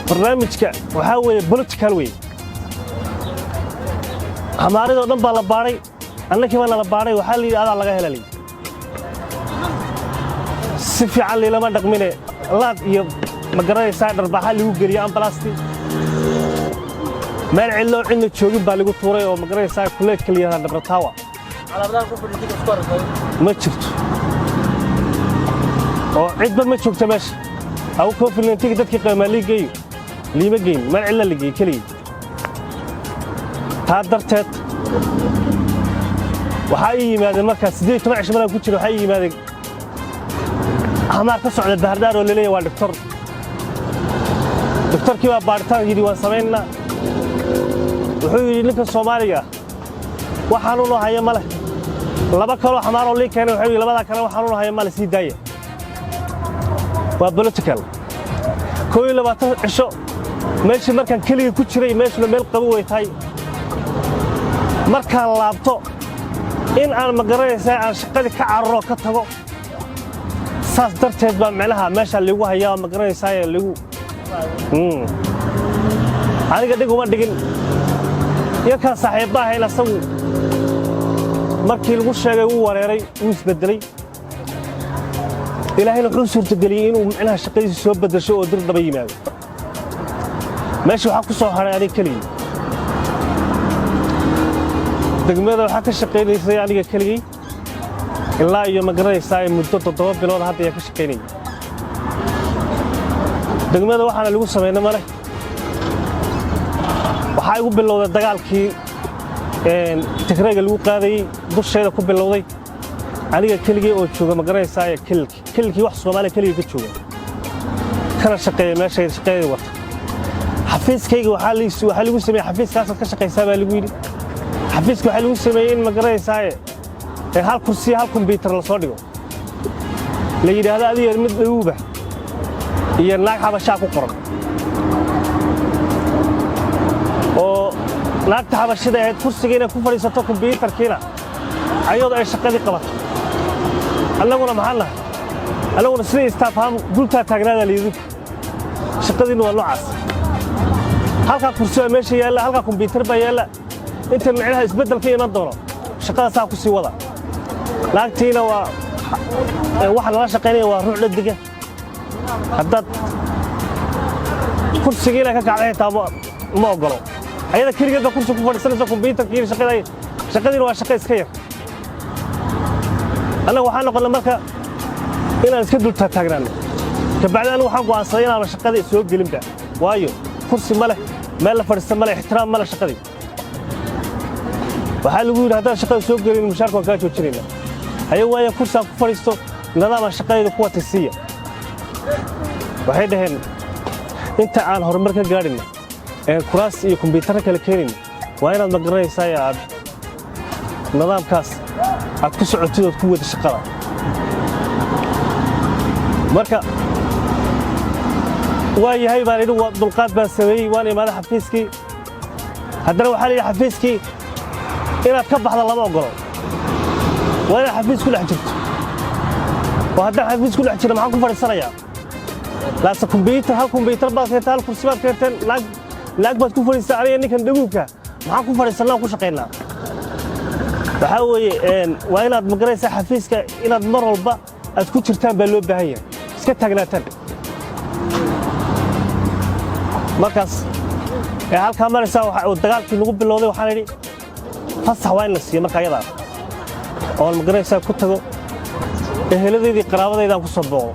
barnaamijka waxaa weeye political way xamaaradoo dhan baa la baaray annakii baa la baaray waxaa la yidhi adaa laga helay si fiican liilama dhaqmine laad iyo ma garanaysaa dharbaaxa lagu geliyay ambalaastii meel cidloo cidna joogin baa lagu tuuray oo ma garanaysaa kuleedka la yidhahda Dhabratawa ma jirto oo cidba ma joogto meesha aw COVID-19 dadkii qiimaa liigayo liima geyn meel cidla ligay kaliya taa darteed waxaa ii yimaadeen markaa 18 cisho markaan ku jiro waxaa ii yimaadeen xamaar ka socda Bahardar oo leeyahay waa doktorkii baa baaritaan yidhi waan samaynaa wuxuu yidhi ninka Soomaaliga waxaan u hayo male laba kale xamaar oo liikeen wuxuu yidhi labada kale waxaan u hayo male sii daaya waa political 22 cisho meeshii markaan kaliya ku jiray meeshuna meel qabo way tahay markaan laabto in aan ma garanaysaa aan shaqadii ka cararo ka tago saas darteed baa macnaha meesha lagu hayaa ma garanaysaa lagu aniga dhiguma dhigin yarka saaxiibba ahayn asagu markii lagu sheegay uu wareeray uu isbedelay ilaahayna wuxuu suurtageliyay inuu macnaha shaqadiisa soo bedesho oo dir daba yimaado meesha waxa ku soo haray aniga kaliya degmada waxa ka shaqeynayay aniga kaliya ilaa iyo ma garanaysaa muddo 7 bilood hadda ay ka shaqeynayay degmada waxaana lagu sameeyay male waxa igu bilowday dagaalkii Tigreega lagu qaaday dusheeda ku bilowday aniga kaliya oo jooga ma garanaysaa kilkii wax Soomaali kaliya ka jooga kana shaqeeyay meesha shaqeeyay wata xafiiskayga waxa lagu sameeyay xafiiskaas ka shaqeysaa baa lagu yiri xafiiska waxa lagu sameeyay in ma garanaysaa hal kursi hal computer la soo dhigo la yiraahdo adiga mid dhawba iyo naag xabasha ku qoran oo naagta xabashada ahayd kursigeena ku fadhiisato computerkiina ayadoo ay shaqadii qabato annaguna maxaan nahay annaguna sidii staff ham dulta taagnaada liidu shaqadiina waa noocaas halka kursi waa meesha yaala halka computer baa yaala inta macnaha isbedelka iman doono shaqada saa ku sii wada laagtiina waa waxa la shaqeynaya waa ruux dhadiga haddaad kursigiina ka kacday taabo ma ogolo ayada kaligeed kursi ku fadhiisanaysa computerkiina shaqadiina waa shaqo iska yar أنا وحنا قلنا مركا إنا نسكدل تاجرنا كبعد أنا وحنا قاصين أنا شقدي سوق جلمته وايو كرسي ماله ماله فرس ماله احترام ماله شقدي وحال يقول هذا شقدي سوق جلم المشاركة كانت وشرينا هاي وايا كرسي فرسته نظام الشقدي قوة السية وهذا هن أنت عن هرمركا جارنا كراس يكمبيوتر كالكيرين وين المقرنة سايا نظام كاس aad ku socotido ku wada shaqada marka waa yahay baan idin waa dulqaad baan sameeyay waan imaada xafiiskii haddana waxa la xafiiskii inaad ka baxdo lama ogolo waa inaad xafiis ku dhex jirto oo haddana xafiis ku dhex jiro maxaan ku fadhiisanayaa laasa hal computer baad keentaa hal kursi baad keenteen laag baad ku fadhiisaa aniga ninkan dhaguubka maxaan ku fadhiisanaa ku shaqeynaa waxa weeye waa inaad ma garanaysaa xafiiska inaad mar walba aad ku jirtaan baa loo baahan yahay iska taagnaataan markaas halka maraysaa waxa dagaalkii lagu bilowday waxaan idhi fasax waa in la siiyo marka ayada oo ma garanaysaa ku tago eheladeedii qaraabadeedaan ku soo booqo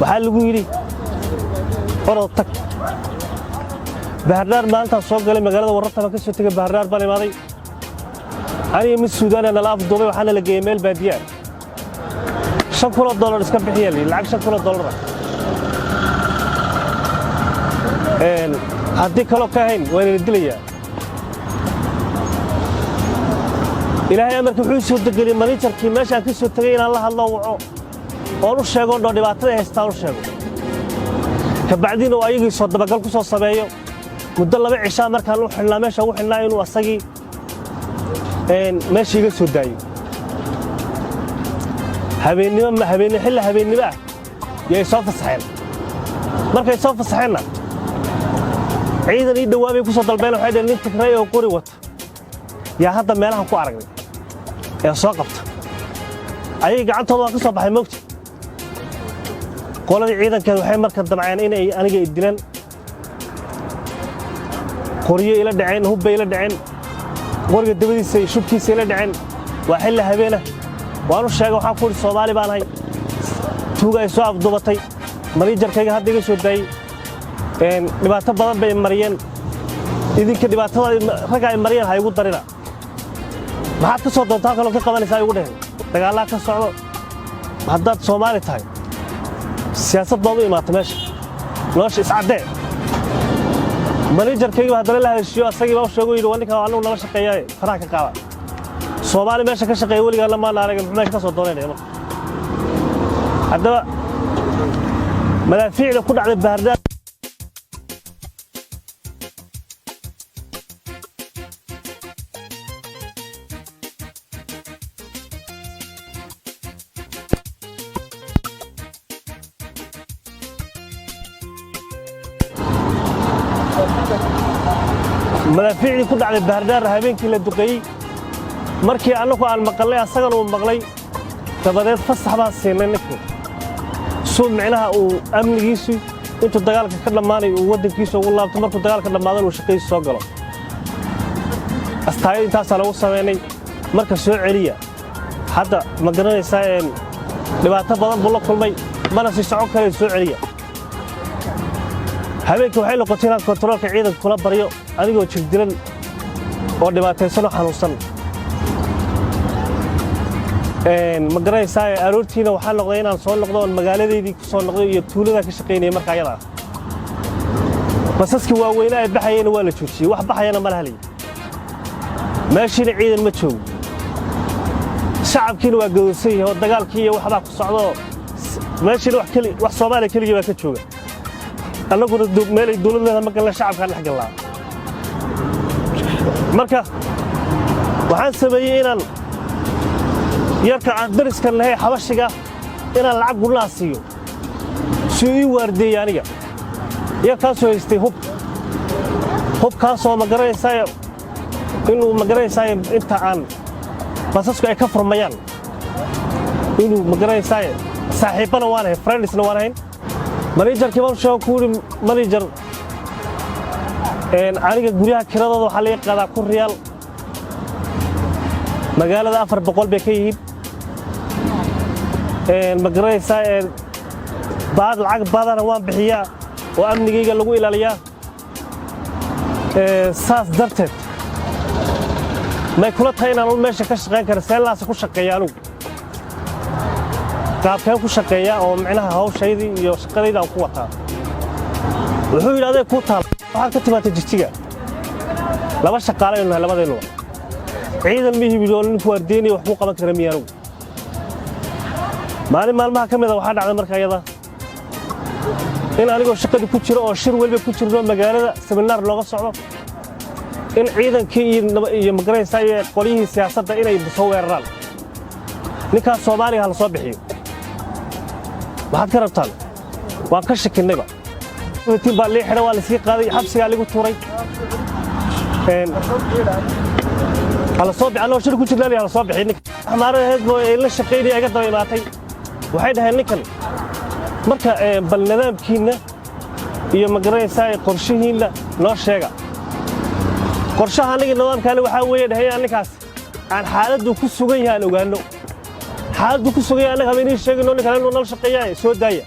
waxaa lagu yidhi orod tag Bahardar maanta soo galay magaalada wararta ka soo tagay Bahardar baan imaaday أنا من السودان أنا لاف دولار وحنا لقي ميل باديان $5 إسكان بحيالي العكس $5 هديك لو كاين وين الدلية إلهي أمرك حوس ودقلي مانيتر كي ماشي كيسو تغيين الله وعو ورش شاقون دو دباتة هستاور شاقون كبعدين وأيقي صد بقال كسو صبايو مدلة بعشاء مركان روح الله ماشي روح الله ينو أساقي ماشي يقص الدايو هبيني حلا هبيني بقى يا يصاف الصحيح markay soo fasaxeenna ciidan ii dhawaabay ku soo dalbeen waxay dhaheen nin Tigray oo qori wata yaa hadda meelaha ku aragnay ee soo qabta ayay gacantooda ka soo baxay moogti qoladii ciidankeedu waxay marka damceen in ay aniga dilaan qoriyo ila dhaceen hubba ila dhaceen qoriga dabadiisa iyo shubkiisa ila dhaceen waa xilli habeena waanu sheegay waxaan ku Soomaali baan ahay tuuga ay soo afdubatay managerkayga hadda iga soo daayay dhibaato badan bay mariyeen idinka dhibaatada raga ay mariyeen hay ugu darina maxaad ka soo doontaa kaloo ka qabanaysaa ugu dhaheen dagaalada ka socdo haddaad Soomaali tahay siyaasad boodu imaata meesha nolosha iscadee managerkayga hadda la heshiyo asagii baa sheegay inuu ninka aanu nala shaqeeyay faraha ka qaada Soomaali meesha ka shaqeeyay waliga lama naarag meesha ka soo doonayna hadda madaafiicda ku dhacday Baardaan madaafiicdi ku dhacday Baardaan habeenkii la duqeeyay markii anagu aan maqlay asagana uu maqlay dabadeed fasax baa siinay ninka soo micnaha uu amnigiisu intuu dagaalka ka dhamaanay uu wadankiisa ugu laabto markuu dagaalka dhamaado uu shaqadiisa soo galo astaayay intaas lagu sameeyay marka soo celiya hadda ma garanaysaa dhibaato badan buu la kulmay mana si socon kale soo celiya habeenkii waxay noqotay inaan kontaroolka ciidanka kula bariyo adigoo jirdilan oo dhibaataysan oo xanuunsan ma garanaysaa aroortiina waxaa noqday inaan soo noqdo magaaladeedii ku soo noqdo iyo tuulada ka shaqeynay marka ayada basaski waaweynaa ay baxayeen waa la joojiyay wax baxayana ma lahalay meeshii ciidan ma joogo shacabkiina waa go'doonsan yahay oo dagaalkii iyo waxba ku socdo meeshii wax Soomaali kaliya baa ka jooga anaguna meel ay dawladda ma galna shacabka dhex galaa marka waxaan sameeyay inaan yarka aan dariska lahay xabashiga inaan lacag gulaa siiyo si uu waardiyo aniga yarkaas oo haystay hubkaas oo ma garanaysaa inuu ma garanaysaa inta aan basasku ay ka furmayaan inuu ma garanaysaa saaxiibana waan ahay friendsna waan ahay managerkii baan soo kuuri manager aniga guriyaha kiradooda waxa la qaadaa ku riyaal magaalada 400 bay ka yihiin ma garanaysaa baad lacag badan waan bixiyaa oo amnigayga lagu ilaaliyaa saas darteed ma kula tahay inaan meesha ka shaqeyn karo seelaas ku shaqeeyaan qaabkeen ku shaqeeya oo macnaha hawshaydii iyo shaqadayda aan ku wataa wuxuu yiraahday ku taal waxaan ka timaatay jijjiga laba shaqaale inuu labadeenu ciidan mihibiyo ninku wardeynay wax ku qaban kara miyaanu maalmaha kamida waxa dhacday marka ayada in anigoo shaqada ku jiro oo shir walba ku jirno magaalada seminar looga socdo in ciidankii iyo magaraysa ay qoliyihii siyaasadda inay soo weeraraan ninka Soomaaliga la soo bixiyo waxaad ka rabtaan waan ka shakinayba intii baa la xidhay waa la sii qaaday xabsiga lagu tuuray على صوب على شركة جلالي على صوب حينك حمارة هذا اللي شقيني أقدر يماتي وحيدها النكل مركا بالنظام كينا يوم قرين ساي قرشين لا شيء قرشها نيجي النظام كانوا يحاولون هي النكاس عن حالة دو كسوجيها لو قالوا حالة دو كسوجيها أنا خليني الشيء إنه كانوا نال شقيا سود داية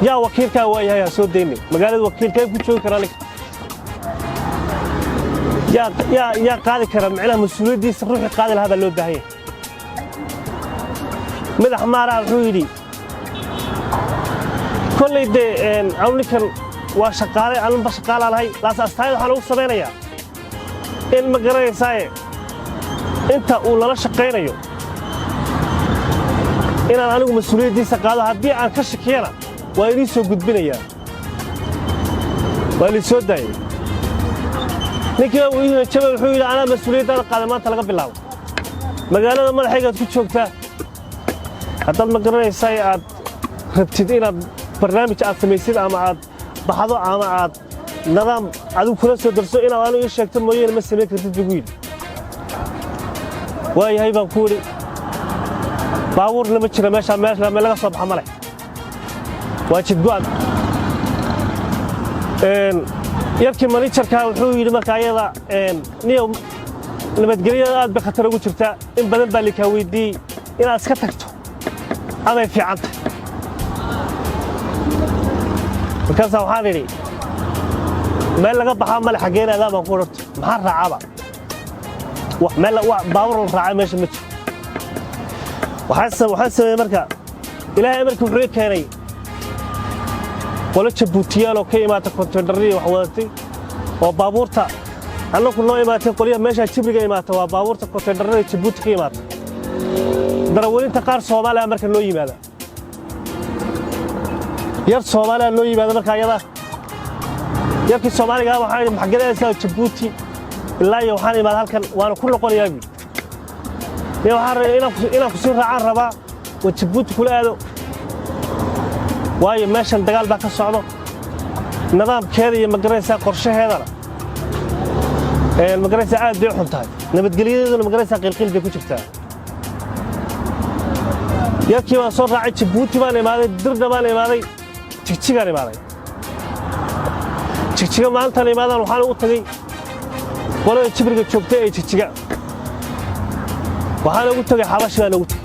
يا وكيل كوايا يا سود ديني مقالة وكيل كيف بتشوف كرانك يا قاضي كرم على مسؤولية دي روحي قاضي هذا اللي وده هي مدح مارا وحيدي كل يدي عوني كان وشقالي أنا بشقال على هاي لا أستاهل حلو صبينا إن مقرأي ساي أنت ولا لا شقينا يو إن أنا مسؤولية دي سقالة هدي عن كشكينا ويريسو قد بنيا ويريسو داي ninka uu jabay wuxuu yiri ana mas'uuliyadda qaadamaanta laga bilaabo magaalada madaxayga ku joogtaa hadda ma garanaysaa aad rabtid inaad barnaamij aad samaysid ama aad baxdo ama aad nidaam adigu kula soo darso inaad anigu ii sheegto mooyaane ma samayn kartid buu yidhi waayahay baan ku yidhi baabuurna ma jira meesha meel laga soo baxa male waa jidgo'an yarkii managerka wuxuu yidhi marka ayada niyow nabadgelyada aad bay khatar ugu jirtaa in badan baa likaa weydiiyey inaad iska tagto amay fiicanta markaasaa waxaan idhi meel laga baxaa male xaggeen aadaa baan ku odhorto maxaa raacaba meel baabuur la raacay meesha ma jiro waxaan sameeyey marka ilaahay amarkii wuxuu ii keenay qolo jabuutiyaal oo ka imaata konteynaradii wax wadatay oo baabuurta annagu noo imaatay qolyaha meeshaa jibriga imaata waa baabuurta konteynaradii jabuuti ka imaata darawalinta qaar soomaaliya marka noo yimaada yar soomaaliya noo yimaada marka ayada yarkii soomaaliga waxaan idhi maxagadaaysaa jabuuti ilaa iyo waxaan imaada halkan waana ku noqonayaa buui iyo waxaan rabay inaan ku sii raacaan rabaa oo jabuuti kula aado waayo meeshan dagaal baa ka socdo nidaamkeeda iyo magaraysaa qorshaheedana magaraysaa aad bay u xun tahay nabadgelyadeeduna magaraysaa qiilqiil bay ku jirtaa yarkii baan soo raacay jabuuti baan imaaday dirda baan imaaday jigjigaan imaaday jigjiga maalintaan imaadaan waxaan ugu tagay qolada jibriga joogtay ee jigjiga waxaan ugu tagay xabashi baan ugu tagay